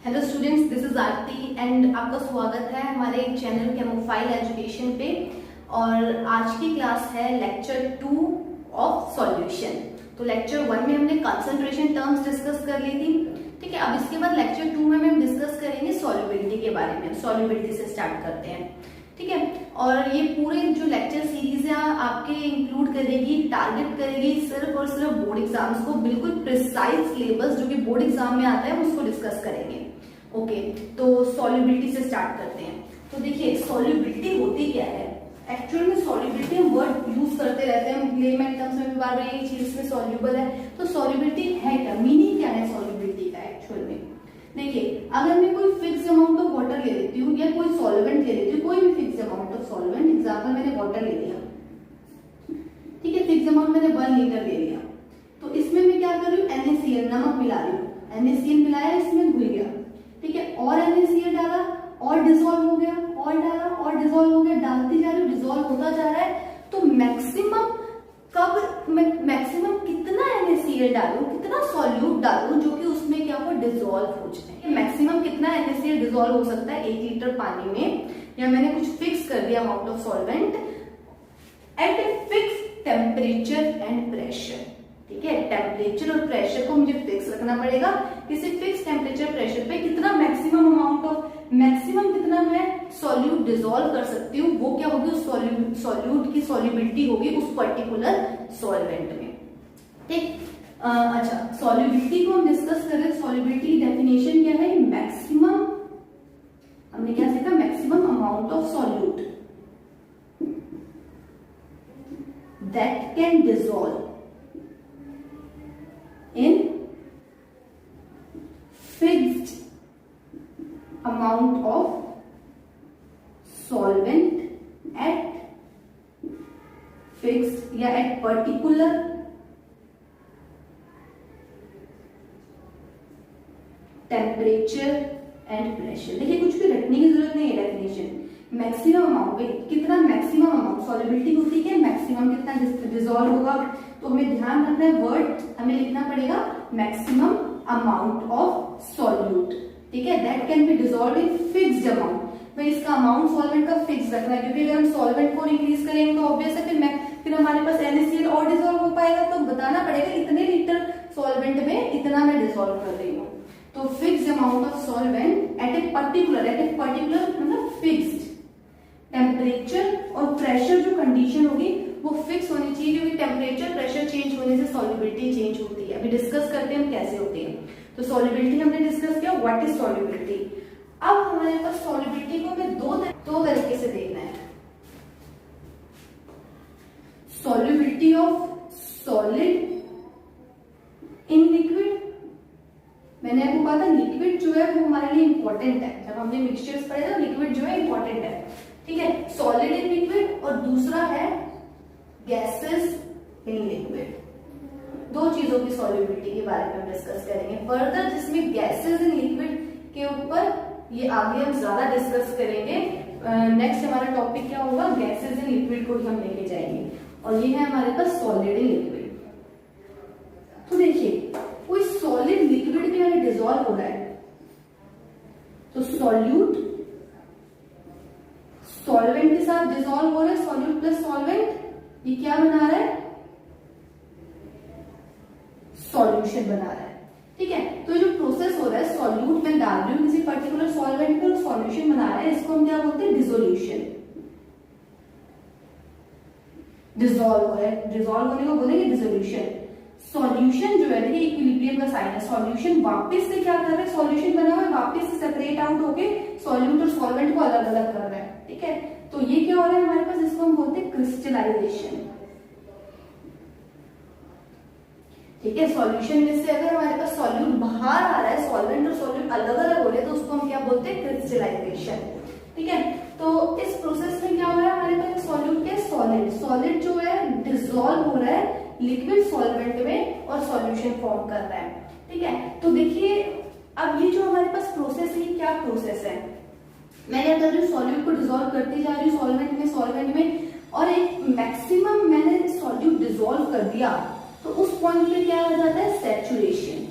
Hello students, this is Aarti and आपका स्वागत है हमारे चैनल केमोफाइल एजुकेशन पे। और आज की क्लास है लेक्चर 2 ऑफ सॉल्यूशन। तो लेक्चर 1 में हमने कंसंट्रेशन टर्म्स डिस्कस कर ली थी, ठीक है। अब इसके बाद लेक्चर 2 में हम डिस्कस करेंगे सॉल्युबिलिटी के बारे में। सॉल्युबिलिटी से स्टार्ट करते हैं, ठीक है। और ये पूरे जो लेक्चर सीरीज है आपके इंक्लूड करेगी, टारगेट करेगी सिर्फ और सिर्फ बोर्ड एग्जाम्स को। बिल्कुल प्रिसाइज सिलेबस जो कि बोर्ड एग्जाम में आता है उसको डिस्कस करेंगे। ओके, तो सॉल्युबिलिटी से स्टार्ट करते हैं। तो देखिए सॉल्युबिलिटी होती क्या है। एक्चुअल में सॉल्युबिलिटी हम वर्ड यूज करते रहते हैं, लेमैन टर्म्स में भी बार बार ये चीज इसमें सॉल्युबल है। तो सॉल्युबिलिटी है क्या, मीनिंग क्या है सॉल्युबिलिटी का एक्चुअल में। देखिए अगर मैं कोई फिक्स अमाउंट ऑफ वाटर ले लेती हूँ या कोई सॉल्वेंट ले लेती हूँ, कोई भी fix amount of solvent, example मैंने वाटर ले लिया, ठीक है, फिक्स अमाउंट मैंने 1 लीटर ले लिया। तो इसमें मैं क्या कर रही हूँ, NaCl नमक मिला रही हूँ। NaCl मिलाया, इसमें घुल गया, ठीक है। और NaCl डाला और डिसॉल्व हो गया, और डाला और डिसॉल्व हो गया, डालती जा रही हूँ, डिसॉल्व होता जा रहा है। तो मैक्सिमम कितना NaCl डालूं, कितना सॉल्यूट डालूं जो कि उसमें क्या हो, डिसॉल्व हो जाए। मैक्सिमम कितना NaCl डिसॉल्व हो सकता है 1 लीटर पानी में, या मैंने कुछ फिक्स कर दिया amount of solvent eight a fix temperature and pressure, ठीक है। टेम्परेचर और प्रेशर को मुझे फिक्स रखना पड़ेगा। किसी फिक्स टेम्परेचर प्रेशर पे कितना मैक्सिमम कितना मैं सॉल्यूट डिसॉल्व कर सकती हूँ, वो क्या होगी, उस सॉल्यूट की सॉल्युबिलिटी होगी उस पर्टिकुलर सॉल्वेंट में, ठीक। अच्छा, सॉल्युबिलिटी को हम डिस्कस करें। सॉल्युबिलिटी डेफिनेशन क्या है, मैक्सिमम, हमने क्या सीखा, maximum amount of solute that can dissolve in fixed amount of solvent at fixed या at particular temperature and pressure। देखिए कुछ भी रटने की जरूरत नहीं है। डेफिनेशन मैक्सिमम अमाउंट, कितना मैक्सिमम अमाउंट सॉल्युबिलिटी होती है, मैक्सिमम कितना डिसॉल्व होगा। तो हमें ध्यान रखना है, वर्ड हमें लिखना पड़ेगा मैक्सिमम अमाउंट ऑफ सॉल्यूट, ठीक है, that can be dissolved in fixed amount. भाई इसका अमाउंट सॉल्वेंट का फिक्स रखना है, क्योंकि अगर हम सॉल्वेंट को इंक्रीज करेंगे तो ऑब्वियस है फिर हमारे पास NaCl और डिसॉल्व हो पाएगा। तो बताना पड़ेगा इतने लीटर सॉल्वेंट में इतना मैं डिसॉल्व कर रही हूँ। तो fix amount of solvent eight a particular मतलब फिक्स्ड टेम्परेचर और प्रेशर, जो कंडीशन होगी वो फिक्स होनी चाहिए, क्योंकि टेम्परेचर प्रेशर चेंज होने से सॉल्युबिलिटी चेंज होती है। अभी डिस्कस करते हैं हम कैसे होती है। तो सॉल्युबिलिटी हमने डिस्कस किया, व्हाट इज सॉल्युबिलिटी। अब हमारे पास सॉल्युबिलिटी को हमें दो तरीके से देखना है। Solubility of solid in liquid. मैंने आपको कहा था लिक्विड जो है वो हमारे लिए इंपॉर्टेंट है, जब हमने मिक्सचर्स पढ़े था लिक्विड जो है इंपॉर्टेंट है, ठीक है। सॉलिड इन लिक्विड और दूसरा है गैसेस इन लिक्विड। दो चीजों की सॉल्युबिलिटी के बारे में हम डिस्कस करेंगे फर्दर, जिसमें गैसेस इन लिक्विड के ऊपर ये आगे हम ज्यादा डिस्कस करेंगे। नेक्स्ट हमारा टॉपिक क्या होगा, गैसेस इन लिक्विड को ही हम लेके जाएंगे। और ये है हमारे पास सॉलिड इन लिक्विड। तो देखिए कोई सॉलिड लिक्विड में अगर डिसॉल्व हो रहा है तो सॉल्यूट सॉल्वेंट के साथ डिसॉल्व हो रहा है, सॉल्यूट प्लस सॉल्वेंट, ये क्या बना रहा है, सॉल्यूशन बना रहा है, ठीक है। तो जो प्रोसेस हो रहा है, सॉल्यूट में डाल रही हूँ किसी पर्टिकुलर सॉल्वेंट पर, सॉल्यूशन बना रहा है, इसको हम क्या बोलते हैं, डिसोल्यूशन। डिसॉल्व हो रहा है, डिसॉल्व होने को बोलेंगे डिसोल्यूशन। सॉल्यूशन जो है देखिए इक्विलिब्रियम का साइन है, सॉल्यूशन वापस से क्या कर रहा है, सॉल्यूशन बना हुआ है, वापस से सेपरेट आउट होके सॉल्यूट और सॉल्वेंट को अलग अलग कर रहा है, ठीक है। तो ये क्या हो रहा है हमारे पास, इसको हम बोलते हैं क्रिस्टलाइजेशन, ठीक है। सॉल्यूशन में से अगर हमारे पास सॉल्यूट बाहर आ रहा है, सॉल्वेंट और सॉल्यूट अलग अलग हो रहे हैं, तो उसको हम क्या बोलते हैं, क्रिस्टलाइजेशन, ठीक है। तो इस प्रोसेस में क्या हो रहा है हमारे पास, सॉल्यूट के सॉलिड जो है डिसॉल्व हो रहा है लिक्विड सॉल्वेंट में और सॉल्यूशन फॉर्म कर रहा है, ठीक है। तो देखिए अब ये जो हमारे पास प्रोसेस है, क्या प्रोसेस है, मैं क्या कर रही हूँ, सॉल्यूट को डिसॉल्व करती जा रही हूँ सॉल्वेंट में, और एक मैक्सिमम मैंने सॉल्यूट डिसॉल्व कर दिया, तो उस पॉइंट पे क्या हो जाता है, सैचुरेशन।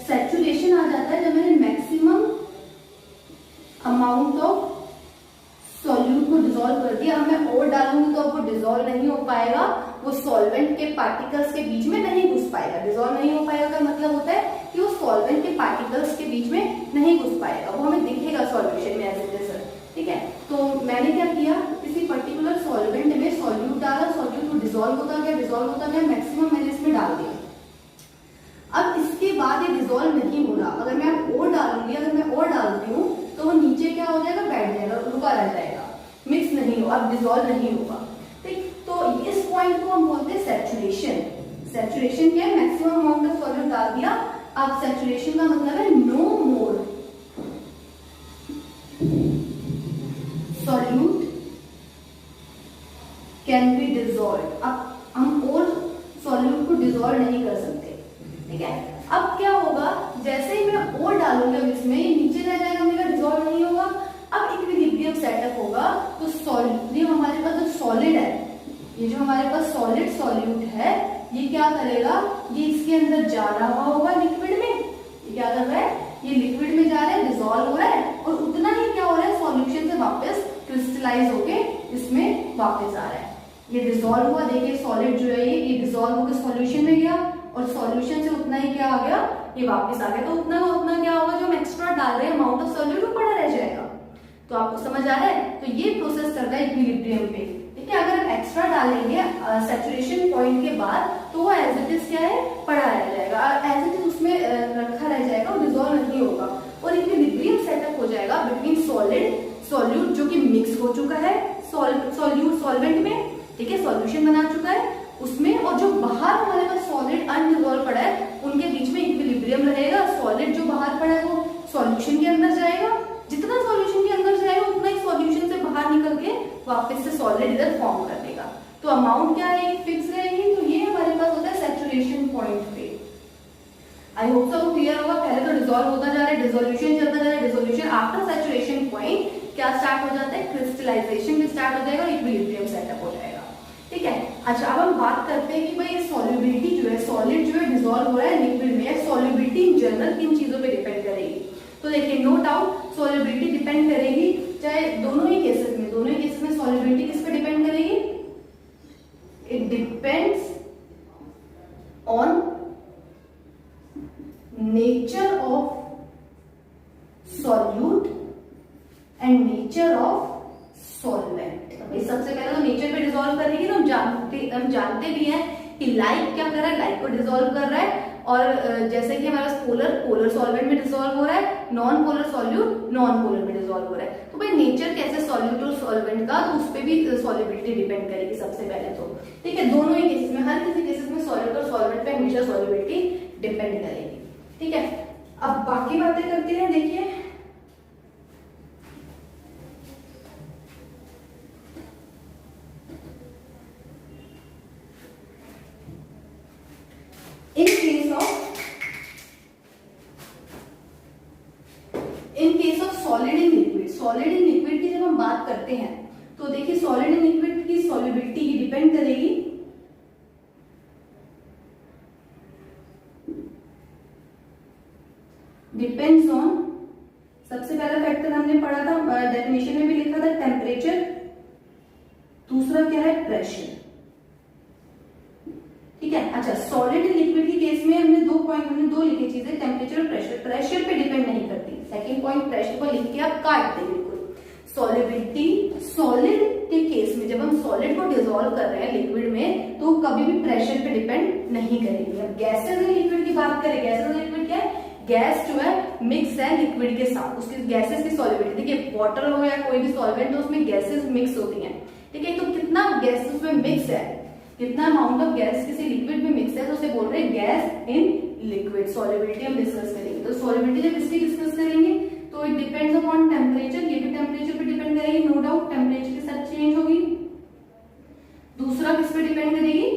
सैचुरेशन आ जाता है जब मैंने मैक्सिमम अमाउंट ऑफ सॉल्यूट को डिसॉल्व कर दिया। अब मैं और डालूंगी तो अब वो डिसॉल्व नहीं हो पाएगा, वो सॉल्वेंट के पार्टिकल्स के बीच में नहीं घुस पाएगा। डिसॉल्व नहीं हो पाएगा का मतलब होता है कि वो सॉल्वेंट के पार्टिकल्स के बीच में नहीं घुस पाएगा, वो हमें दिखेगा सॉल्यूशन में एज इट इज। ठीक है, तो मैंने क्या किया, किसी पर्टिकुलर सॉल्वेंट में सॉल्यूट डाला, सॉल्यूट को डिसॉल्व होता गया, मैक्सिमम मैंने इसमें डाल दिया। अब इसके बाद ये डिसॉल्व नहीं हो रहा, अगर मैं और डालूंगी, अगर मैं और डालती हूँ तो वो नीचे क्या हो जाएगा, बैठ जाएगा, रुका रह जाएगा, मिक्स नहीं होगा, अब डिसॉल्व नहीं होगा। ठीक, तो इस पॉइंट को हम बोलते हैं सैचुरेशन। सैचुरेशन क्या है, मैक्सिमम अमाउंट ऑफ सॉल्यूट डाल दिया। अब सैचुरेशन का मतलब है no more solute can be dissolve. अब हम और सॉल्यूट को डिसॉल्व नहीं कर सकते। ठीक है, अब क्या होगा, जैसे ही मैं और डालूंगा इसमें, ये नीचे रह जाएगा, मेरा डिसॉल्व नहीं होगा। अब इक्विलिब्रियम सेटअप होगा, तो सॉल्यूट, ये हमारे पास जो सॉलिड है, ये जो हमारे पास सॉलिड सॉल्यूट है, ये क्या करेगा, ये इसके अंदर जा रहा होगा लिक्विड में। ये क्या कर रहा है, ये लिक्विड में जा रहा है, डिसॉल्व हो रहा है, और उतना ही क्या हो रहा है, सॉल्यूशन से वापस क्रिस्टलाइज होके इसमें वापस आ रहा है। ये डिसॉल्व हुआ, देखिए सॉलिड जो है ये डिसॉल्व होकर सॉल्यूशन में गया, और सॉल्यूशन से उतना ही क्या आ गया, ये वापस आ गया। तो उतना क्या होगा, जो हम एक्स्ट्रा डाल रहे हैं अमाउंट ऑफ सॉल्यूट वो पड़ा रह जाएगा। तो आपको समझ आ रहा है, तो ये प्रोसेस चल रहा है इक्विलिब्रियम पे। ठीक है, अगर हम एक्स्ट्रा डालेंगे सैचुरेशन पॉइंट के बाद, तो वो एज इट इज क्या है, पड़ा रह जाएगा, एज इट इज उसमें रखा रह जाएगा, और डिसॉल्व नहीं होगा, और इक्विलिब्रियम सेटअप हो जाएगा बिटवीन सॉल्यूट जो कि मिक्स हो चुका है सॉल्यूट सॉल्वेंट में। ठीक है, सॉल्यूशन बना चुका है उसमें, और जो बाहर हमारे पास सॉलिड अनडिसॉल्व पड़ा है, उनके बीच में इक्विलिब्रियम रहेगा। सॉलिड जो बाहर पड़ा है वो सॉल्यूशन के अंदर जाएगा, जितना सॉल्यूशन के अंदर जाएगा उतना ही सॉल्यूशन से बाहर निकल के वापस से सॉलिड इधर फॉर्म कर देगा। तो अमाउंट क्या रहेगी, फिक्स रहेगी। तो ये हमारे पास होता है सैचुरेशन पॉइंट पे। आई होप सबको क्लियर होगा। पहले तो डिसॉल्व होता जा रहा है, डिसोल्यूशन चलता जा रहा है, डिसोल्यूशन आफ्टर सैचुरेशन पॉइंट क्या स्टार्ट हो जाता है, क्रिस्टलाइजेशन भी स्टार्ट हो जाएगा और इक्विलिब्रियम सेटअप हो जाएगा। ठीक है, अच्छा अब हम बात करते हैं कि भाई सॉल्युबिलिटी जो है, सॉलिड जो है डिसॉल्व हो रहा है लिक्विड में, सॉल्युबिलिटी इन जनरल किन चीजों पे डिपेंड करेगी। तो देखिए, नो डाउट सॉल्युबिलिटी डिपेंड करेगी, चाहे दोनों ही केसेस में सॉल्युबिलिटी किस पे डिपेंड करेगी, it depends on nature of solute and nature of solvent. सबसे पहले तो नेचर पे डिसॉल्व करेगी, तो हम जानते भी हैं कि लाइक क्या कर रहा है, लाइक को डिसॉल्व कर रहा है, और जैसे कि हमारे पास पोलर सॉल्वेंट में डिसॉल्व हो रहा है, non polar solute non polar में डिसॉल्व हो रहा है। तो भाई नेचर कैसे सॉल्यूट और सॉल्वेंट का, तो उस पर भी सॉल्युबिलिटी डिपेंड करेगी सबसे पहले तो। ठीक है, दोनों ही केसेस में, हर किसी केसेस में सॉल्यूट और सॉल्वेंट पे हमेशा सॉल्युबिलिटी डिपेंड करेगी। ठीक है, अब बाकी बातें करते हैं। देखिए, in case of solid in liquid की जब हम बात करते हैं, तो देखिए सॉलिड इन लिक्विड की सॉल्युबिलिटी की डिपेंड करेगी डिपेंड्स ऑन, सबसे पहला फैक्टर हमने पढ़ा था, डेफिनेशन में भी लिखा था, टेम्परेचर। दूसरा क्या है, प्रेशर। ठीक है, अच्छा सॉलिड इन लिक्विड के केस में हमने दो लिखी चीजें, टेम्परेचर और प्रेशर। प्रेशर पे डिपेंड नहीं करती, सेकंड पॉइंट प्रेशर को लिख के आप काट दें बिल्कुल। सॉलिबिलिटी सॉलिड के केस में, जब हम सॉलिड को डिसॉल्व कर रहे हैं लिक्विड में, तो कभी भी प्रेशर पे डिपेंड नहीं करेगी। अब गैसेस इन लिक्विड की बात करें, गैसेस इन लिक्विड क्या है, गैस जो है मिक्स है लिक्विड के साथ, उसकी गैसेस की सॉल्युबिलिटी, देखिए वाटर हो या कोई भी सॉल्वेंट हो, उसमें गैसेस मिक्स होती हैं। ठीक है, तो कितना गैस उसमें मिक्स है, कितना अमाउंट ऑफ गैस किसी लिक्विड में मिक्स है, तो उसे बोल रहे हैं गैस इन लिक्विड। सॉल्युबिलिटी हम डिस्कस करेंगे, तो सॉल्युबिलिटी जब इसकी डिस्कस करेंगे तो इट डिपेंड्स अपॉन टेम्परेचर, ये भी टेम्परेचर पे डिपेंड करेगी, नो डाउट टेम्परेचर के साथ चेंज होगी। दूसरा किस पे डिपेंड करेगी,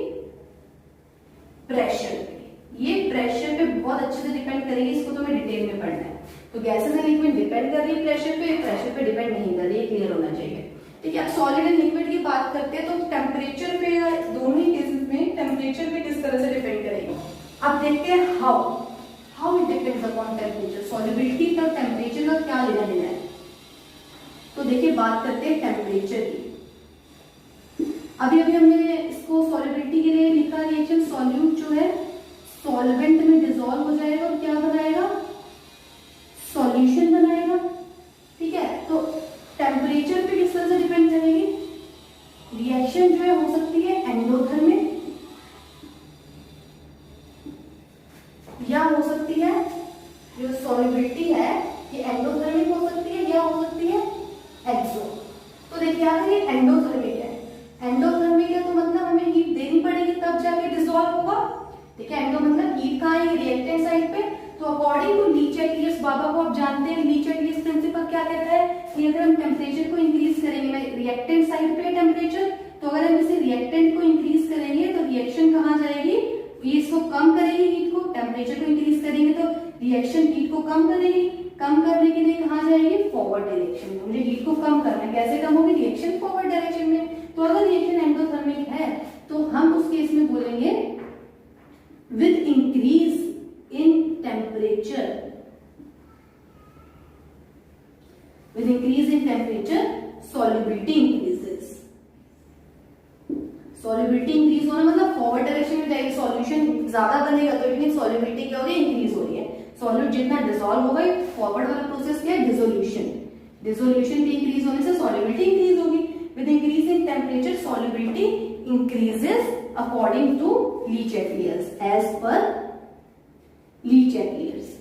प्रेशर पे। ये प्रेशर पे बहुत अच्छे से डिपेंड करेगी, इसको तो हमें डिटेल में पढ़ना है। तो गैसेस एंड लिक्विड डिपेंड कर रही है प्रेशर पे डिपेंड नहीं कर रही है, क्लियर होना चाहिए। ठीक है, अब सॉलिड एंड लिक्विड की बात करते हैं, तो टेम्परेचर पे, दोनों ही केसेस में टेम्परेचर पे किस तरह से डिपेंड करेगी। अब देखते हैं how how it depends upon temperature, solubility का टेम्परेचर का क्या लेना देना है। तो देखिए बात करते हैं टेम्परेचर की। अभी अभी हमने इसको सॉल्युबिलिटी के लिए लिखा, रिएक्शन सॉल्यूट जो है सॉल्वेंट में डिसॉल्व हो जाएगा और क्या बनाएगा, सॉल्यूशन बनाएगा। ठीक है, तो टेम्परेचर पे किस तरह से डिपेंड करेगी, रिएक्शन जो है हो सकती है एंडोथर्मिक या हो सकती है, जो सॉल्युबिलिटी है ये एंडोथर्मिक हो सकती है या हो सकती है एक्सो। तो देखिए अगर ये एंडोथर्मिक है, एंडोथर्मिक है तो मतलब हमें हीट देनी पड़ेगी तब जाके डिसॉल्व होगा। ठीक है, एंडो मतलब हीट कहाँ है, रिएक्टेंट साइड पे। तो अकॉर्डिंग टू लीच-एटलियर्स, बाबा को आप जानते हैं लीच-एटलियर्स प्रिंसिपल क्या कहता है कि अगर हम टेम्परेचर को इंक्रीज करेंगे, रिएक्टेंट साइड पे टेम्परेचर, तो अगर हम इसे रिएक्टेंट को इंक्रीज करेंगे तो रिएक्शन कहाँ जाएगी, ये इसको कम करेगी हीट को, टेम्परेचर को इंक्रीज करेंगे तो रिएक्शन हीट को कम करेगी, कम करने के लिए कहाँ जाएगी, फॉरवर्ड डायरेक्शन में। मुझे हीट को कम करना है, कैसे कम होगी, रिएक्शन फॉरवर्ड डायरेक्शन में। तो अगर रिएक्शन एंडोथर्मिक है तो हम उस केस में बोलेंगे with increase in temperature, with increase in temperature solubility increases. Solubility increase होना मतलब फॉरवर्ड डायरेक्शन में जाएगी, सॉल्यूशन ज्यादा बनेगा तो इट मीन सॉल्युबिलिटी क्या हो रही है, इंक्रीज हो रही है। सॉल्यूट जितना डिसॉल्व होगा, फॉरवर्ड वाला प्रोसेस क्या है, डिसोल्यूशन। डिसोल्यूशन के इंक्रीज होने से सॉल्युबिलिटी इंक्रीज होगी। With increase in temperature solubility increases according to Le Chatelier's, as पर लीच-एटलियर्स।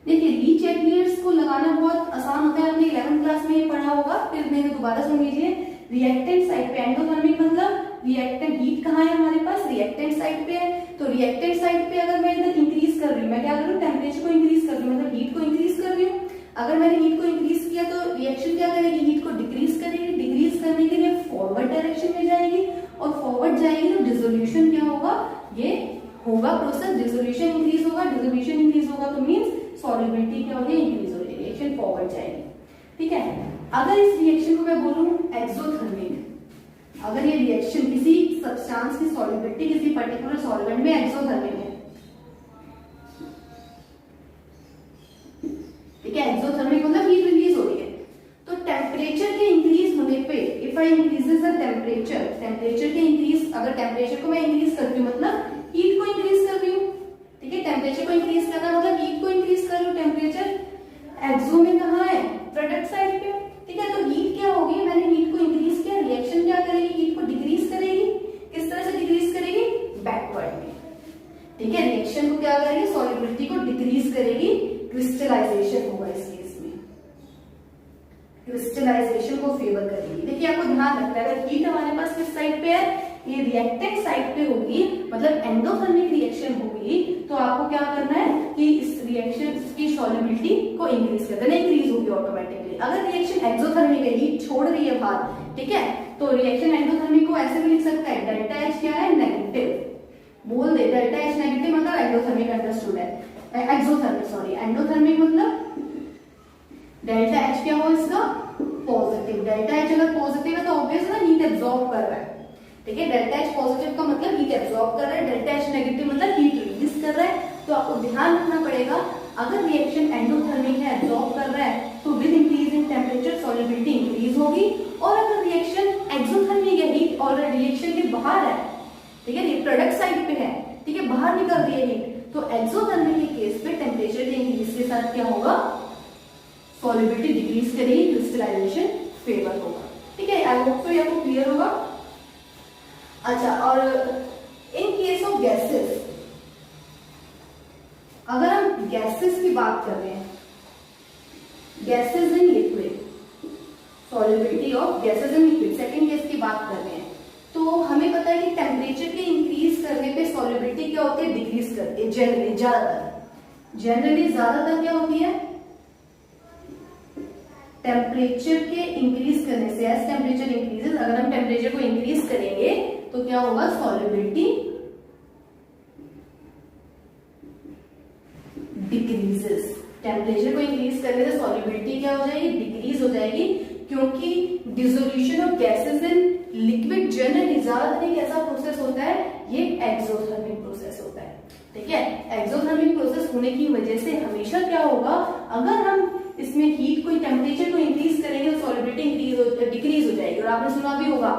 देखिए लीच-एटलियर्स को लगाना बहुत आसान होता है, हमने 11th क्लास में ये पढ़ा होगा, फिर मेरे दोबारा सुन लीजिए। रिएक्टेंट साइड पे एंडोथर्मिक मतलब रिएक्टेंट, हीट कहाँ है हमारे पास, रिएक्टेंट साइड पे है। तो रिएक्टेंट साइड पे अगर मैं इधर इंक्रीज कर रही हूँ, मैं क्या कर रही हूँ, टेम्परेचर को इंक्रीज कर रही हूँ, मतलब हीट को इंक्रीज कर रही हूँ। अगर मैंने हीट को इंक्रीज किया तो रिएक्शन क्या करेगी, हीट को डिक्रीज करेगी, डिक्रीज करने के लिए फॉरवर्ड डायरेक्शन में जाएगी, और फॉरवर्ड जाएगी तो डिसोल्यूशन क्या होगा, ये होगा प्रोसेस, डिसोल्यूशन इंक्रीज होगा, डिसोल्यूशन इंक्रीज होगा तो मींस सॉल्युबिलिटी क्या होगी, इंक्रीज हो रही है, रिएक्शन फॉरवर्ड जाएगी। ठीक है, अगर इस रिएक्शन को मैं बोलूं एक्सोथर्मिक, अगर ये रिएक्शन किसी सब्सटेंस की सॉल्युबिलिटी किसी पर्टिकुलर सॉल्वेंट में एक्सोथर्मिक है, ठीक है, एक्सोथर्मिक मतलब हीट रिलीज हो रही है, तो टेम्परेचर के इंक्रीज होने पे, if I increases the temperature, temperature के इंक्रीज, अगर टेम्परेचर को मैं इंक्रीज करती हूँ मतलब हीट को इंक्रीज कर रही हूँ। ठीक है, टेम्परेचर को इंक्रीज करना मतलब हीट को इंक्रीज कर रही हूँ। टेम्परेचर एक्सो में कहाँ है, प्रोडक्ट साइड पे। ठीक है, तो हीट क्या होगी, मैंने हीट को इंक्रीज किया, रिएक्शन क्या करेगी, हीट को डिक्रीज करेगी। किस तरह से डिक्रीज करेगी, बैकवर्ड में। ठीक है, रिएक्शन को क्या करेगी, सॉल्युबिलिटी को डिक्रीज करेगी, क्रिस्टलाइजेशन होगा इस केस में, क्रिस्टलाइजेशन को फेवर करेगी। देखिए आपको ध्यान रखना है, अगर हीट हमारे पास किस साइड पे है, ये रिएक्टेंट साइड पे होगी, मतलब एंडोथर्मिक रिएक्शन होगी, तो आपको क्या करना है कि इस रिएक्शन की सॉल्युबिलिटी को इंक्रीज कर देना, इंक्रीज होगी ऑटोमेटिकली। अगर रिएक्शन एक्सोथर्मिक है, हीट छोड़ रही है बाहर, ठीक है, तो रिएक्शन एंडोथर्मिक को ऐसे भी लिख सकता है, डेल्टा एच क्या है, नेगेटिव, बोल दे डेल्टा एच नेगेटिव मतलब एंडोथर्मिक अंडरस्टूड है, एक्सोथर्मिक सॉरी, एंडोथर्मिक मतलब डेल्टा एच क्या हो इसका, पॉजिटिव। डेल्टा एच अगर पॉजिटिव है तो ऑब्वियस ना हीट एब्जॉर्ब कर रहा है। ठीक है, डेल्टा एच पॉजिटिव का मतलब हीट एब्जॉर्ब कर रहा है, डेल्टा एच नेगेटिव मतलब हीट रिलीज कर रहा है। तो आपको ध्यान रखना पड़ेगा, अगर रिएक्शन एंडोथर्मिक है, एब्जॉर्ब कर रहा है, तो with increase in temperature solubility increase होगी। और अगर रिएक्शन एक्सोथर्मिक है, हीट ऑलरेडी रिएक्शन के बाहर है, ठीक है, प्रोडक्ट साइड पे है, ठीक है, बाहर निकल रही है हीट, तो एक्सोथर्मिक के केस पे टेम्परेचर के इंक्रीज के साथ क्या होगा, सॉल्युबिलिटी डिक्रीज करेगी, क्रिस्टलाइजेशन फेवर होगा। ठीक है, आई होप तो ये आपको क्लियर होगा। अच्छा, और इन केस ऑफ गैसेस, अगर हम गैसेस की बात कर रहे हैं, gases in liquid, solubility of gases in liquid, second case की बात कर रहे हैं, तो हमें पता है कि टेम्परेचर के इंक्रीज करने पे सॉल्युबिलिटी क्या होती है, डिक्रीज करती है जनरली, ज्यादातर क्या होती है, टेम्परेचर के इंक्रीज करने से, एज टेम्परेचर इंक्रीजेस, अगर हम टेम्परेचर को इंक्रीज करेंगे तो क्या होगा, सॉल्युबिलिटी डिक्रीजेस। टेम्परेचर को इंक्रीज करने से सॉल्युबिलिटी क्या हो जाएगी, डिक्रीज हो जाएगी, क्योंकि dissolution of gases in liquid generally ज्यादातर एक ऐसा प्रोसेस होता है, ये एक्सोथर्मिक प्रोसेस प्रोसेस होता है, ठीक है। एक्सोथर्मिक प्रोसेस होने की वजह से हमेशा क्या होगा, अगर हम इसमें हीट को टेम्परेचर को इंक्रीज करेंगे तो सॉल्युबिलिटी डिक्रीज हो जाएगी। और आपने सुना भी होगा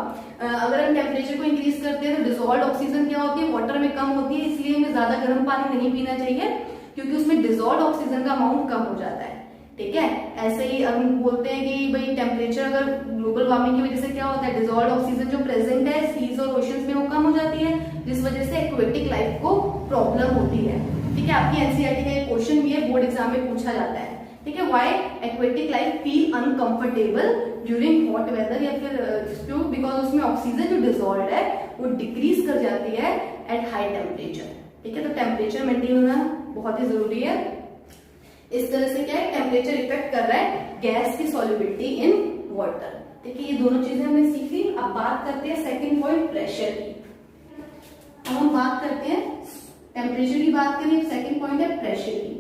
अगर हम टेम्परेचर को इंक्रीज करते हैं तो डिसॉल्व्ड ऑक्सीजन क्या होती है, वाटर में कम होती है, इसलिए हमें ज्यादा गर्म पानी नहीं पीना चाहिए क्योंकि उसमें डिसॉल्व्ड ऑक्सीजन का अमाउंट कम हो जाता है, ठीक है। ऐसे ही हम बोलते हैं कि भाई टेम्परेचर अगर ग्लोबल वार्मिंग की वजह से क्या होता है, डिसॉल्व्ड ऑक्सीजन जो प्रेजेंट है सीज और ओशंस में वो कम हो जाती है, जिस वजह से एक्वेटिक लाइफ को प्रॉब्लम होती है, ठीक है। आपकी एनसीईआरटी का एक क्वेश्चन भी है, बोर्ड एग्जाम में पूछा जाता है, ठीक है। Why aquatic life feel uncomfortable during hot weather, या फिर बिकॉज उसमें ऑक्सीजन जो डिसॉल्व्ड है वो डिक्रीज कर जाती है एट हाई टेम्परेचर, ठीक है। तो टेम्परेचर मेंटेन होना बहुत ही जरूरी है। इस तरह से क्या है, टेम्परेचर इफेक्ट कर रहा है गैस की सॉल्युबिलिटी इन वाटर, ठीक है। ये दोनों चीजें हमने सीखी। अब बात करते हैं सेकंड पॉइंट प्रेशर की। अब हम बात करते हैं टेम्परेचर की बात करें, सेकंड पॉइंट है प्रेशर की।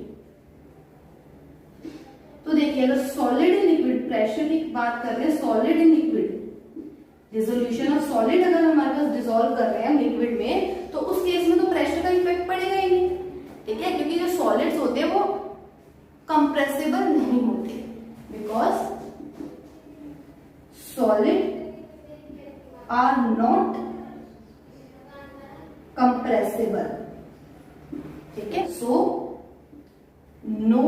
तो देखिए अगर सॉलिड इन लिक्विड, प्रेशर की बात कर रहे हैं, solid in liquid, dissolution of solid अगर हमारे पास डिसॉल्व कर रहे हैं लिक्विड में, तो उस केस में तो प्रेशर का इफेक्ट पड़ेगा ही नहीं, ठीक है। क्योंकि जो सॉलिड्स होते हैं वो कंप्रेसिबल नहीं होते, because solid are not compressible, ठीक है। So no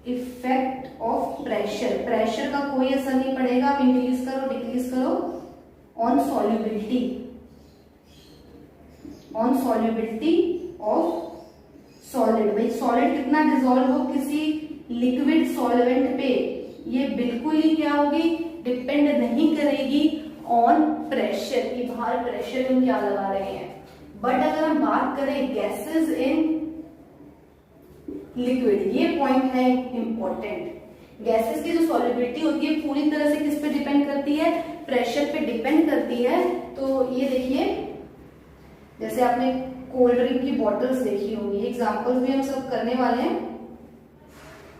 effect of pressure, pressure का कोई असर नहीं पड़ेगा, आप इंक्रीज करो डिक्रीज करो on solubility, on solubility of solid. भाई सॉलिड कितना डिसॉल्व हो किसी लिक्विड सॉल्वेंट पे, ये बिल्कुल ही क्या होगी, डिपेंड नहीं करेगी ऑन प्रेशर की, बाहर प्रेशर हम क्या लगा रहे हैं। बट अगर हम बात करें गैसेस इन लिक्विड, ये पॉइंट है इंपॉर्टेंट। गैसेस की जो सॉल्युबिलिटी होती है पूरी तरह से किस पे डिपेंड करती है, प्रेशर पे डिपेंड करती है। तो ये देखिए जैसे आपने कोल्ड ड्रिंक की बॉटल्स देखी होंगी, एग्जांपल्स भी हम सब करने वाले हैं,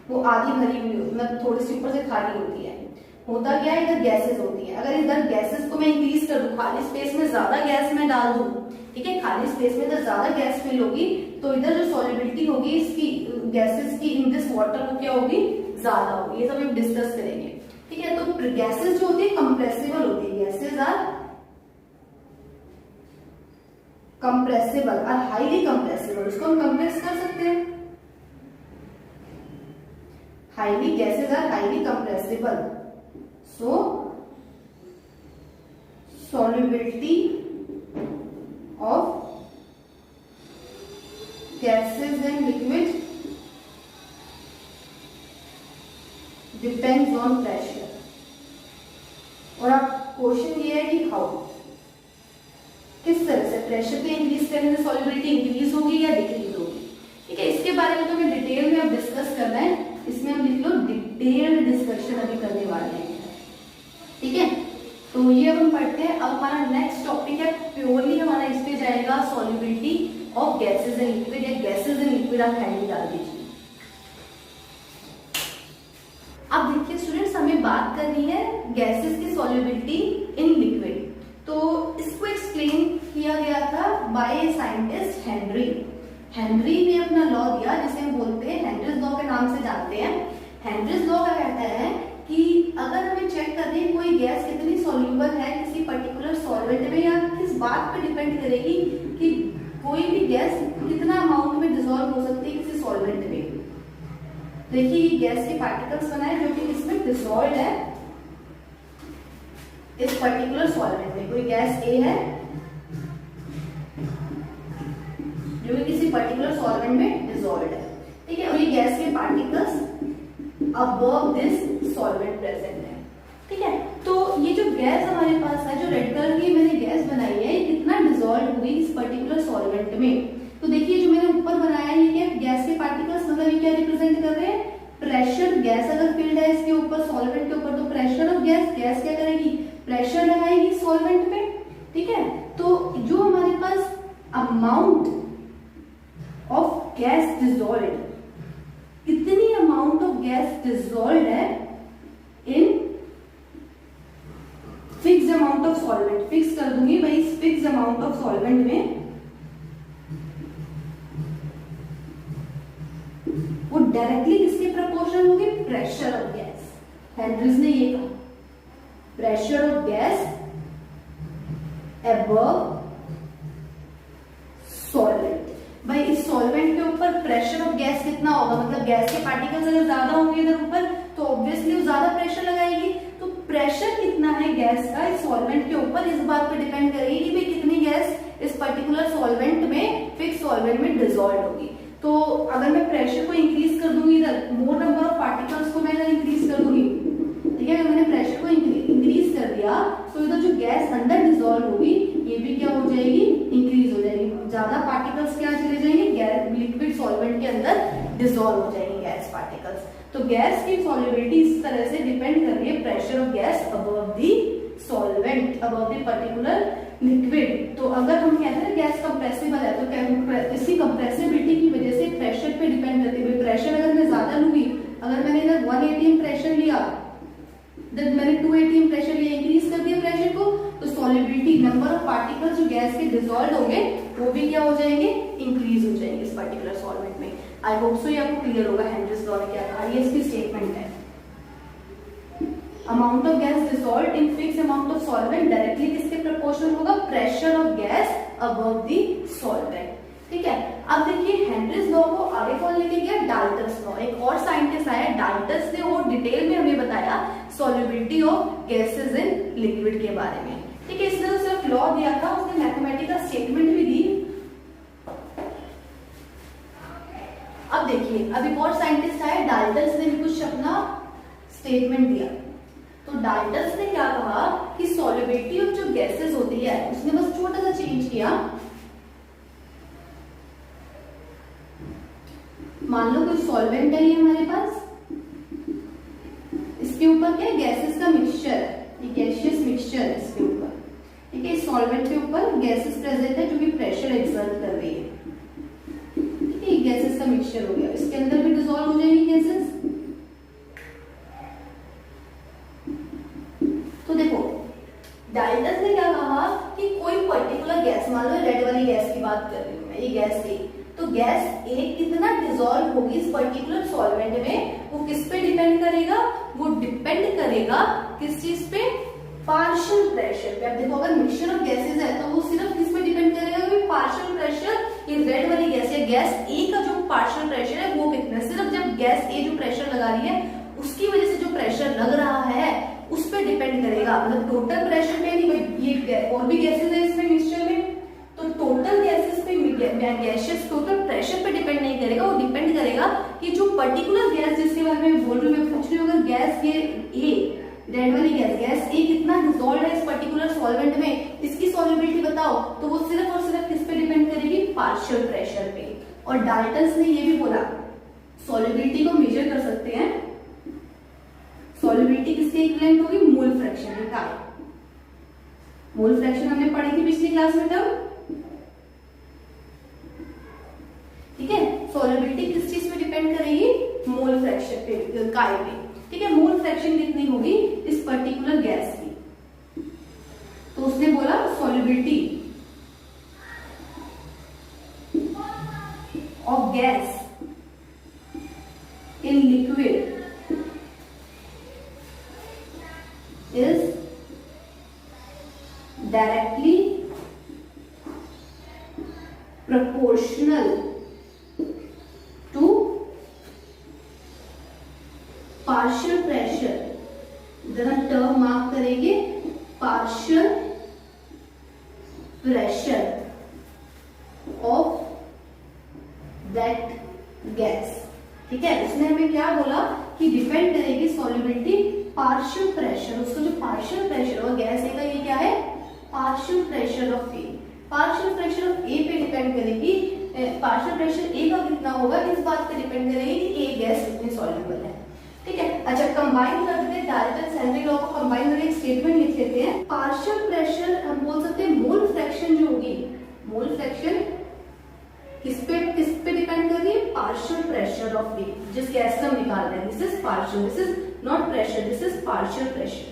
वो आधी भरी हुई होती है, मतलब थोड़ी सी ऊपर से खाली होती है। होता क्या है, इधर गैसेस होती है, अगर इधर गैसेस को मैं इंक्रीज कर दूं, खाली स्पेस में ज्यादा गैस मैं डाल दूं, ठीक है, खाली स्पेस में इधर ज्यादा गैस फिल होगी, तो इधर जो सॉल्युबिलिटी होगी इसकी गैसेस की इन दिस वाटर वो क्या होगी, ज्यादा होगी। ये सब हम डिस्कस करेंगे, ठीक है। तो गैसेस जो होती है कंप्रेसिबल होती है, गैसेस आर कंप्रेसिबल और हाईली कंप्रेसिबल, उसको हम कंप्रेस कर सकते हैं, highly, gases are highly compressible. So solubility of gases in liquid depends on pressure. और अब क्वेश्चन ये है कि हाउ, किस तरह से प्रेशर पे इंक्रीज करने से सॉल्युबिलिटी इंक्रीज होगी या डिक्रीज होगी, ठीक है। इसके बारे में तो हमें डिटेल में अब डिस्कस करना है, इसमें हम लिख लो डिटेल्ड डिस्कशन अभी करने वाले हैं, ठीक है। तो ये अब हम पढ़ते हैं। अब हमारा नेक्स्ट टॉपिक है, प्योरली हमारा इस पे जाएगा solubility of gases in liquid, या गैसेस इन लिक्विड आप हैंडल डाल दीजिए। अब देखिए स्टूडेंट्स, हमें बात करनी है गैसेस की सॉल्युबिलिटी इन लिक्विड। तो इसको एक्सप्लेन किया गया था बाय साइंटिस्ट हेनरी। हेनरी ने अपना लॉ दिया जिसे हम बोलते हैं हेनरीज लॉ के नाम से जानते हैं। हेनरीज लॉ का कहता है कि अगर हमें चेक करनी है कोई गैस कितनी सॉल्युबल है किसी पर्टिकुलर सॉल्वेंट में, या किस बात पे डिपेंड करेगी कि कोई भी गैस कितना अमाउंट में डिसॉल्व हो सकती है किसी सॉल्वेंट में। देखिए ये गैस के पार्टिकल्स बनाए जो कि इसमें डिसॉल्व है इस पर्टिकुलर सॉल्वेंट में। कोई गैस ए है जो कि किसी पर्टिकुलर सॉल्वेंट में डिसॉल्व है, ठीक है। और ये गैस के particles above this solvent present है, ठीक है। तो ये जो गैस हमारे पास है, जो रेड कलर की मैंने गैस बनाई है, ये कितना डिसॉल्व हुई इस पर्टिकुलर सॉल्वेंट में। तो देखिए जो मैंने ऊपर बनाया है ये गैस के पार्टिकल्स, मतलब ये क्या रिप्रेजेंट कर रहे हैं, प्रेशर। गैस अगर फील्ड है इसके ऊपर सॉल्वेंट के ऊपर, तो प्रेशर ऑफ गैस, गैस क्या करेगी, प्रेशर लगाएगी सॉल्वेंट में, ठीक है। तो जो हमारे पास अमाउंट ऑफ गैस डिसॉल्व्ड, कितनी अमाउंट ऑफ गैस डिसॉल्व्ड है in fix amount of solvent, fix कर दूंगी भाई, इस फिक्स अमाउंट ऑफ सॉल्वेंट में वो डायरेक्टली किसके प्रोपोर्शनल होगी, प्रेशर ऑफ गैस। हेनरीज ने ये कहा pressure of gas above solvent. भाई इस सॉल्वेंट के ऊपर प्रेशर ऑफ गैस कितना होगा, मतलब गैस के पार्टिकल्स अगर ज्यादा होंगे इधर ऊपर तो ऑब्वियसली वो ज्यादा प्रेशर लगाएगी। तो प्रेशर कितना है गैस का इस सॉल्वेंट के ऊपर, इस बात पे डिपेंड करेगी कि भाई कितनी गैस इस पर्टिकुलर सॉल्वेंट में, फिक्स सॉल्वेंट में डिसॉल्व होगी। तो अगर मैं प्रेशर को इंक्रीज कर दूंगी, इधर मोर नंबर ऑफ पार्टिकल्स को मैं इधर इंक्रीज कर दूंगी, ठीक है, अगर मैंने प्रेशर को इंक्रीज कर दिया तो इधर जो गैस अंदर डिसॉल्व होगी ये भी क्या हो जाएगी, इंक्रीज हो जाएगी। ज्यादा पार्टिकल्स क्या चले जाएंगे, गैस लिक्विड सॉल्वेंट के अंदर डिसॉल्व हो जाएंगे गैस पार्टिकल्स। तो गैस की सॉल्युबिलिटी इस तरह से डिपेंड कर रही है pressure of gas above the solvent, above the particular liquid. तो अगर हम कहते हैं गैस कंप्रेसिबल है तो इसी कंप्रेसिबिलिटी की वजह से प्रेशर पे डिपेंड करती है। प्रेशर अगर मैं ज्यादा लूंगी, अगर मैंने इधर 1 atm प्रेशर लिया, मैंने 2 atm प्रेशर लिया, इंक्रीज कर दिया प्रेशर को, तो सॉल्युबिलिटी नंबर ऑफ पार्टिकल्स जो गैस के डिसॉल्व होंगे वो भी क्या हो जाएंगे, इंक्रीज हो जाएंगे इस पर्टिकुलर सॉल्वेंट में। आई होप सो ये आपको क्लियर होगा हेनरीज लॉ ने क्या कहा। ये इसकी स्टेटमेंट है, amount of gas dissolved in fix amount of solvent directly किसके प्रोपोर्शनल होगा, pressure of gas above the solvent. ठीक है, अब देखिए हेनरीज लॉ को आगे कौन लेके गया, डाल्टन्स लॉ। एक और साइंटिस्ट आया डाल्टन्स ने, वो डिटेल में हमें बताया solubility of gases in liquid के बारे में। ठीक है, इसने तो सिर्फ लॉ दिया था, उसने मैथमेटिकल स्टेटमेंट भी दी। अब देखिए अब एक और साइंटिस्ट आया, डाल्टन्स ने भी कुछ अपना स्टेटमेंट दिया। तो डाल्टन्स ने क्या कहा कि सॉल्युबिलिटी ऑफ जो गैसेस होती है उसने बस छोटा सा चेंज किया। मान लो कोई सॉल्वेंट है ये हमारे पास, इसके ऊपर क्या गैसेस का मिक्सचर है, ये गैसियस मिक्सचर है इसके ऊपर। ठीक है, इस सॉल्वेंट के ऊपर गैसेस प्रेजेंट है जो कि प्रेशर एक्सर्ट कर रही है। ठीक है, गैसेस का मिक्सचर हो गया, इसके अंदर भी डिसॉल्व हो जाएगी गैसेस। तो देखो डाल्टन्स ने क्या कहा कि कोई पर्टिकुलर गैस, मान लो रेड वाली गैस की बात कर रही हूं मैं, ये गैस ए, तो गैस ए कितना डिसॉल्व होगी इस पर्टिकुलर सॉल्वेंट में, वो किस पे डिपेंड करेगा, वो डिपेंड करेगा किस चीज पे, पार्शियल प्रेशर पे। अब देखो अगर मिक्सचर ऑफ गैसेस है तो वो सिर्फ किस पे डिपेंड करेगा, कि पार्शियल प्रेशर, ये रेड वाली गैस है, गैस ए का जो पार्शियल प्रेशर है वो कितना है, सिर्फ जब गैस ए जो प्रेशर लगा रही है उसकी वजह से जो प्रेशर लग रहा है उस पे डिपेंड करेगा। मतलब टोटल प्रेशर पे नहीं, भाई ये और भी गैसेस है इसमें मिक्सचर में, तो टोटल गैसेस पे गैसेस टोटल प्रेशर पे डिपेंड नहीं करेगा, वो डिपेंड करेगा कि जो पर्टिकुलर गैस जिसके बारे में बोल रही हूँ, मैं पूछ रही हूँ अगर गैस ये ए, रेड वाली गैस ए कितना डिसॉल्व है इस पर्टिकुलर सॉल्वेंट में, इसकी सॉल्युबिलिटी बताओ, तो वो सिर्फ और सिर्फ किस पे डिपेंड करेगी, पार्शियल प्रेशर पे। और डाल्टन्स ने ये भी बोला सॉल्युबिलिटी को मेजर कर सकते हैं, सॉल्युबिलिटी किसके इक्विवेलेंट होगी, मोल फ्रैक्शन का। मोल फ्रैक्शन हमने पढ़ी थी पिछली क्लास में तब। ठीक है, सॉल्युबिलिटी किस चीज पे डिपेंड करेगी, मोल फ्रैक्शन पे, काय पे। ठीक है, मोल फ्रैक्शन कितनी होगी इस पर्टिकुलर गैस की, तो उसने बोला solubility of gas in liquid is directly proportional to partial pressure। जरा टर्म मार्क करेंगे, partial pressure of that gas। ठीक है, उसने हमें क्या बोला कि डिपेंड करेगी सॉल्युबिलिटी पार्शियल प्रेशर, उसका जो पार्शियल प्रेशर और गैस ए का ये क्या है, partial pressure of A. Partial pressure of A पे डिपेंड करेगी, पार्शियल प्रेशर ए का कितना होगा इस बात पे डिपेंड करेगी कि ए गैस कितनी सॉल्युबल है। ठीक है, अच्छा कंबाइन कर देते हैं, डाल्टन हेनरी लॉ को कंबाइन करके एक स्टेटमेंट लिख लेते हैं। पार्शियल प्रेशर हम बोल सकते हैं मोल फ्रैक्शन जो होगी, मोल फ्रैक्शन किस पे डिपेंड कर रही है, पार्शियल प्रेशर ऑफ ए, जिस गैस से हम निकाल रहे हैं, this is partial, this is not pressure, this is partial pressure.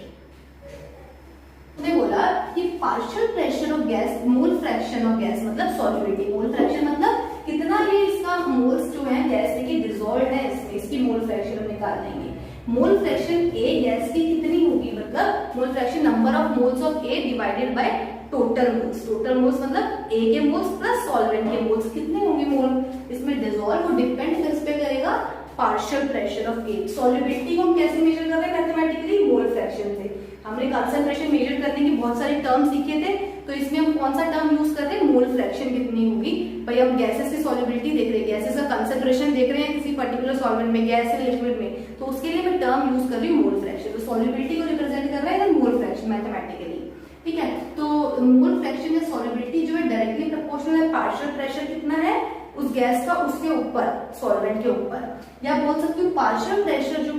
ने बोला कि partial pressure of gas, mole fraction of gas मतलब सॉल्युबिलिटी, मोल फ्रैक्शन मतलब कितना ये इसका मोल्स जो है गैस के डिसॉल्व डिजॉल्व है इसमें, इसकी मोल फ्रैक्शन हम निकाल लेंगे। मोल फ्रैक्शन ए गैस की कितनी होगी, मतलब mole fraction number of moles of A divided by total moles. Total moles मतलब ए के मोल्स प्लस सॉल्वेंट के मोल्स, कितने होंगे मोल इसमें डिजॉल्व, वो डिपेंड किस पे करेगा, partial pressure of A. Solubility को हम कैसे मेजर कर रहे हैं मैथमेटिकली, मोल फ्रैक्शन से। हमने कंसंट्रेशन मेजर करने की बहुत सारे टर्म सीखे थे, तो इसमें हम कौन सा टर्म यूज कर रहे हैं, मोल फ्रैक्शन कितनी होगी। भाई हम गैसेस की सॉल्युबिलिटी देख रहे हैं, गैसेस का कंसंट्रेशन देख रहे हैं किसी पर्टिकुलर सॉल्वेंट में, गैस या लिक्विड में, तो उसके लिए मैं टर्म यूज कर रही हूँ मोल फ्रैक्शन। तो सॉल्युबिलिटी को रिप्रेजेंट कर रहा है मोल फ्रैक्शन मैथमेटिकली, ठीक है। तो मोल फ्रैक्शन या सॉल्युबिलिटी जो है डायरेक्टली प्रोपोर्शनल है पार्शियल प्रेशर कितना है उस गैस का, उसके ऊपर, सॉल्वेंट के ऊपर, या बोल सकती हूँ पार्शियल प्रेशर जो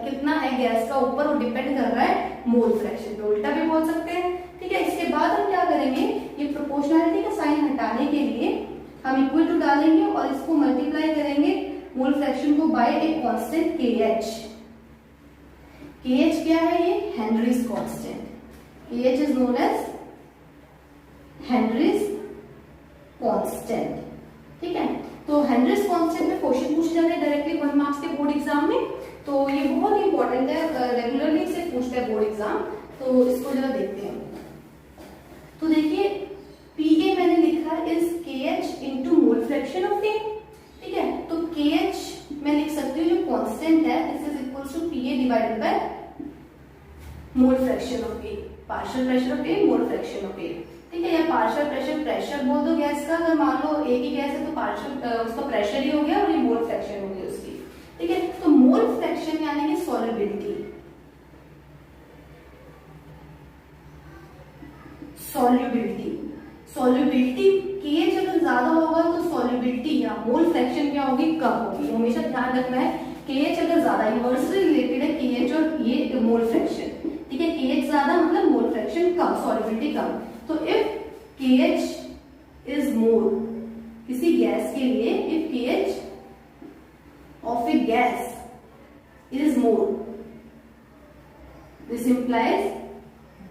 कितना है गैस का ऊपर, वो डिपेंड कर रहा है मोल फ्रैक्शन पे, उल्टा भी बोल सकते हैं, ठीक है। इसके बाद हम क्या करेंगे, ये प्रोपोर्शनलिटी का साइन हटाने के लिए हम इक्वल टू डालेंगे और इसको मल्टीप्लाई करेंगे मोल फ्रैक्शन को by a constant KH। KH क्या है, ये Henry's constant, KH is known as Henry's constant, ठीक है। तो हेनरीज कांस्टेंट में क्वेश्चन पूछे जाते हैं डायरेक्टली 1 मार्क्स के बोर्ड एग्जाम में, तो ये बहुत इंपॉर्टेंट है, रेगुलरली से पूछता है बोर्ड एग्जाम, तो इसको जरा देखते हैं। तो देखिए PA मैंने लिखा is KH into mole fraction of A, ठीक है। तो KH मैं लिख सकती हूँ जो कांस्टेंट है, this is equals to PA divided by mole fraction of A, partial pressure of A, mole fraction of A, ठीक है। या पार्शियल प्रेशर, प्रेशर बोल दो गैस का, अगर मान लो A की गैस है तो पार्शियल उसका प्रेशर ही हो गया और ये मोल फ्रैक्शन हो गई उसकी, ठीक है। तो मोल फ्रैक्शन यानी कि सॉल्युबिलिटी, सॉल्युबिलिटी KH अगर ज्यादा होगा तो सॉल्युबिलिटी या मोल फ्रैक्शन क्या होगी, कम होगी। हमेशा ध्यान रखना है KH अगर ज्यादा, इनवर्सली रिलेटेड है KH और ये मोल फ्रैक्शन, ठीक है। KH ज्यादा मतलब मोल फ्रैक्शन कम, सॉल्युबिलिटी कम। तो इफ KH इज मोर किसी गैस के लिए, if KH of A gas is more, this implies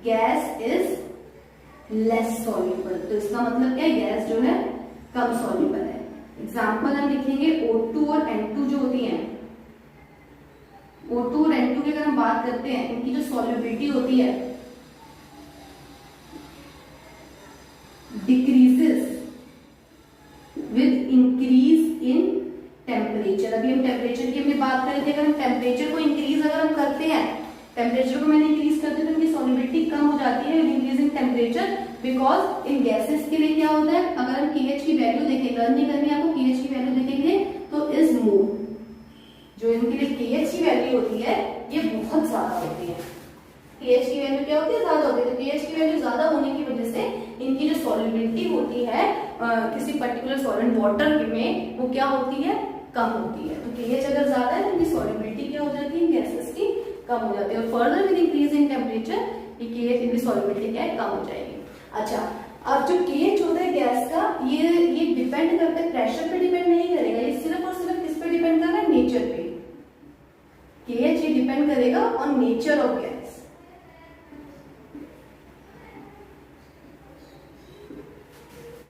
gas is less soluble. तो इसका मतलब क्या है, गैस जो है कम सॉल्युबल है। एग्जाम्पल हम लिखेंगे O2 और N2 जो होती हैं, O2 और N2 की अगर हम बात करते हैं, इनकी जो सॉल्युबिलिटी होती है decreases with increase in temperature. अभी हम टेम्परेचर की हमने बात करी थी, अगर हम टेम्परेचर को इंक्रीज अगर हम करते हैं, टेम्परेचर को मैंने इंक्रीज करते हैं तो इनकी सॉल्युबिलिटी कम हो जाती है increasing temperature, because in gases के लिए क्या होता है, अगर हम KH की वैल्यू देखें, लर्न नहीं करनी आपको, KH की वैल्यू देखेंगे तो इज मोर, जो इनके लिए KH की वैल्यू होती है ये बहुत ज्यादा होती है। KH की वैल्यू क्या होती है, ज्यादा होती है। तो KH की वैल्यू ज्यादा होने की वजह से इनकी जो सॉल्युबिलिटी होती है किसी पर्टिकुलर सॉल्वेंट वाटर में, वो क्या होती है, कम होती है। तो KH अगर ज्यादा है तो इनकी सॉल्युबिलिटी क्या हो जाती है, गैसेस की कम हो जाती है, और further with increase in temperature ये KH इनकी सॉल्युबिलिटी क्या है, कम हो जाएगी। अच्छा, अब जो KH होता है गैस का, ये डिपेंड करता है, प्रेशर पे डिपेंड नहीं करेगा, ये सिर्फ और